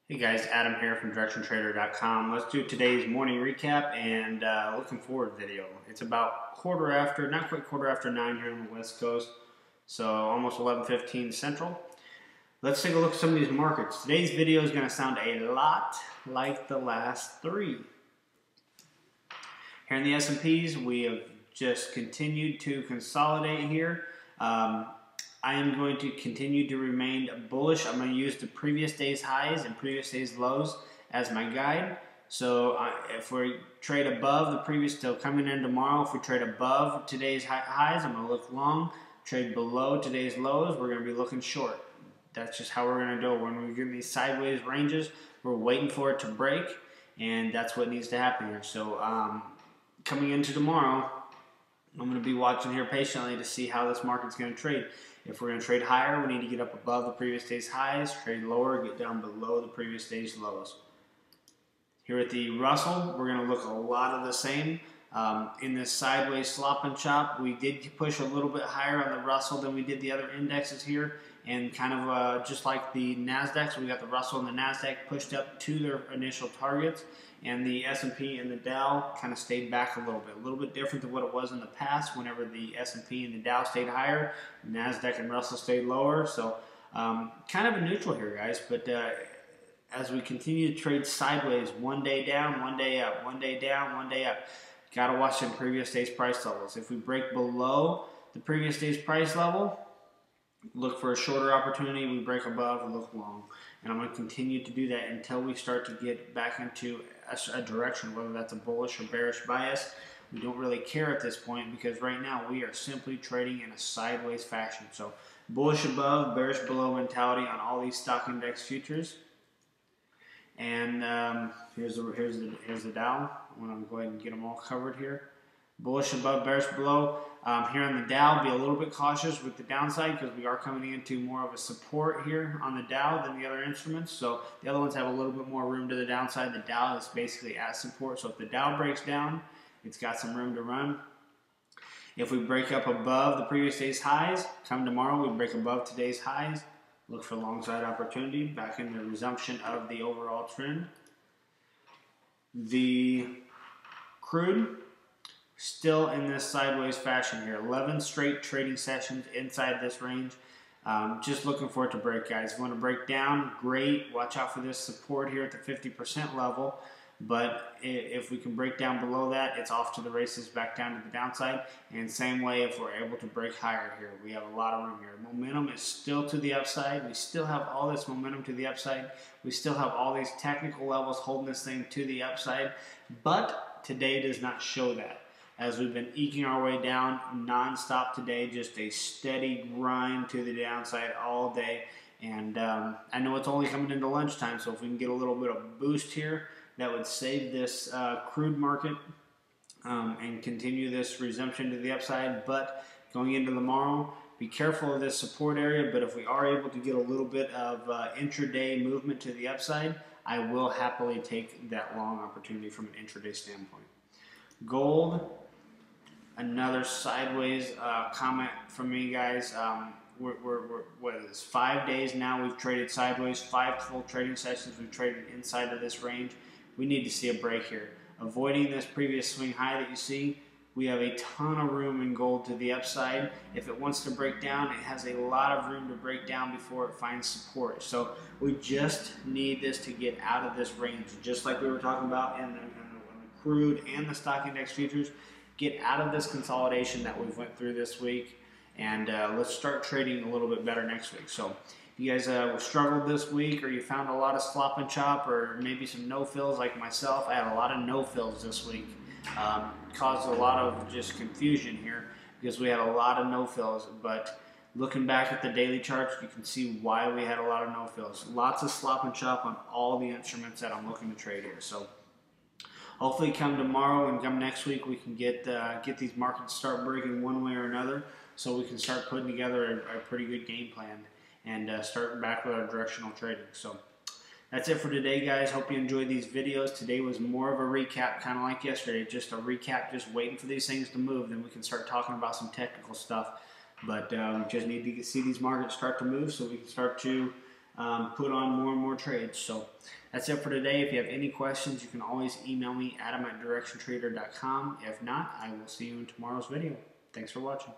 Hey guys, Adam here from DirectionTrader.com. Let's do today's morning recap and looking forward video. It's about not quite quarter after 9 here on the West Coast, so almost 11:15 Central. Let's take a look at some of these markets. Today's video is going to sound a lot like the last three. Here in the S&Ps, we have just continued to consolidate here. I am going to continue to remain bullish. I'm going to use the previous day's highs and previous day's lows as my guide. So if we trade above the previous, still coming in tomorrow, if we trade above today's highs, I'm going to look long. Trade below today's lows, we're going to be looking short. That's just how we're going to do it. When we get these sideways ranges, we're waiting for it to break, and that's what needs to happen here. So coming into tomorrow, I'm going to be watching here patiently to see how this market's going to trade. If we're going to trade higher, we need to get up above the previous day's highs. Trade lower, get down below the previous day's lows. Here at the Russell, we're going to look a lot of the same. In this sideways slop and chop, we did push a little bit higher on the Russell than we did the other indexes here. And kind of just like the NASDAQ, so we got the Russell and the NASDAQ pushed up to their initial targets. And the S&P and the Dow kind of stayed back a little bit different than what it was in the past. Whenever the S&P and the Dow stayed higher, NASDAQ and Russell stayed lower. So kind of a neutral here, guys. But as we continue to trade sideways, one day down, one day up, one day down, one day up, got to watch some previous day's price levels. If we break below the previous day's price level, look for a shorter opportunity. We break above and look long. And I'm going to continue to do that until we start to get back into a direction, whether that's a bullish or bearish bias. We don't really care at this point because right now we are simply trading in a sideways fashion. So bullish above, bearish below mentality on all these stock index futures. And here's the Dow. I'm going to go ahead and get them all covered here. Bullish above, bearish below. Here on the Dow, be a little bit cautious with the downside because we are coming into more of a support here on the Dow than the other instruments. So the other ones have a little bit more room to the downside. The Dow is basically at support. So if the Dow breaks down, it's got some room to run. If we break up above the previous day's highs, come tomorrow, we break above today's highs. Look for long side opportunity back in the resumption of the overall trend. The crude, still in this sideways fashion here. 11 straight trading sessions inside this range. Just looking for it to break, guys. If you want to break down, great. Watch out for this support here at the 50% level. But if we can break down below that, it's off to the races back down to the downside. And same way if we're able to break higher here. We have a lot of room here. Momentum is still to the upside. We still have all this momentum to the upside. We still have all these technical levels holding this thing to the upside. But today does not show that, as we've been eking our way down non-stop today, just a steady grind to the downside all day. And I know it's only coming into lunchtime, so if we can get a little bit of boost here, that would save this crude market and continue this resumption to the upside. But going into tomorrow, be careful of this support area, but if we are able to get a little bit of intraday movement to the upside, I will happily take that long opportunity from an intraday standpoint. Gold, another sideways comment from me, guys. What is this? 5 days now we've traded sideways. 5 full trading sessions we've traded inside of this range. We need to see a break here. Avoiding this previous swing high that you see, we have a ton of room in gold to the upside. If it wants to break down, it has a lot of room to break down before it finds support. So we just need this to get out of this range, just like we were talking about in the crude and the stock index futures. Get out of this consolidation that we've went through this week, and let's start trading a little bit better next week. So if you guys struggled this week, or you found a lot of slop and chop, or maybe some no-fills like myself, I had a lot of no-fills this week. Caused a lot of just confusion here because we had a lot of no-fills, but looking back at the daily charts, you can see why we had a lot of no-fills. Lots of slop and chop on all the instruments that I'm looking to trade here. So hopefully come tomorrow and come next week we can get these markets start breaking one way or another, so we can start putting together a pretty good game plan and start back with our directional trading. So that's it for today, guys. Hope you enjoyed these videos. Today was more of a recap, kind of like yesterday, just a recap, just waiting for these things to move. Then we can start talking about some technical stuff. But we just need to see these markets start to move so we can start to put on more and more trades. So that's it for today. If you have any questions, you can always email me, adam@directiontrader.com. If not, I will see you in tomorrow's video. Thanks for watching.